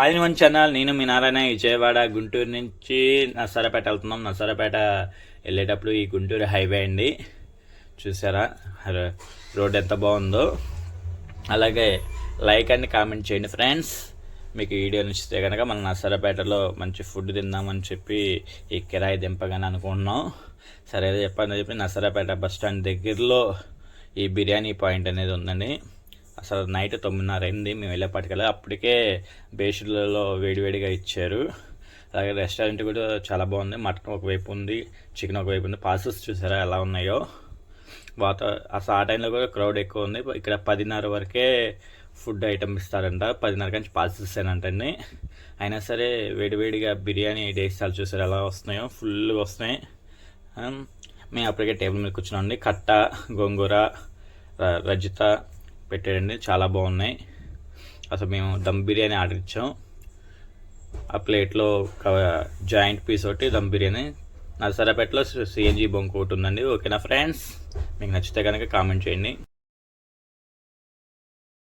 All in one channel. నేను మీ నారాయణ. విజయవాడ గుంటూరు నుంచి నర్సరాపేట వెళ్తున్నాం. నర్సరాపేట వెళ్ళేటప్పుడు ఈ గుంటూరు హైవే అండి. చూసారా రోడ్ ఎంత బాగుందో. అలాగే లైక్ అండ్ కామెంట్ చేయండి ఫ్రెండ్స్. మీకు వీడియో నచ్చితే కనుక మనం నర్సరాపేటలో మంచి ఫుడ్ తిందామని చెప్పి ఈ కిరాయి దింపగానే అనుకుంటున్నాం. సరే చెప్పని చెప్పి నర్సరాపేట బస్ స్టాండ్ దగ్గరలో ఈ బిర్యానీ పాయింట్ అనేది ఉందండి. అసలు నైట్ 9:30 అయింది మేము వెళ్ళేపాటికల్లా. అప్పటికే బేషులలో వేడివేడిగా ఇచ్చారు. అలాగే రెస్టారెంట్ కూడా చాలా బాగుంది. మటన్ ఒకవైపు ఉంది, చికెన్ ఒకవైపు ఉంది. పార్సల్స్ చూసారా ఎలా ఉన్నాయో. అసలు ఆ టైంలో కూడా క్రౌడ్ ఎక్కువ ఉంది. ఇక్కడ 10:30 వరకే ఫుడ్ ఐటమ్ ఇస్తారంట. 10:30 నుంచి పార్సల్స్ అంటండి. అయినా సరే వేడివేడిగా బిర్యానీ డేసాలు చూసారు ఎలా వస్తున్నాయో. ఫుల్గా వస్తున్నాయి. మేము అప్పటికే టేబుల్ మీద కూర్చున్నామండి. కట్ట, గోంగూర, రజిత పెట్టాడండి. చాలా బాగున్నాయి. అసలు మేము దమ్ బిర్యానీ ఆర్డర్ ఇచ్చాం. ఆ ప్లేట్లో జాయింట్ పీస్ ఒకటి దమ్ బిర్యానీ. నర్సరాపేటలో సిఎన్జి బొంకు ఒకటి ఉందండి. ఓకేనా ఫ్రెండ్స్, మీకు నచ్చితే కనుక కామెంట్ చేయండి.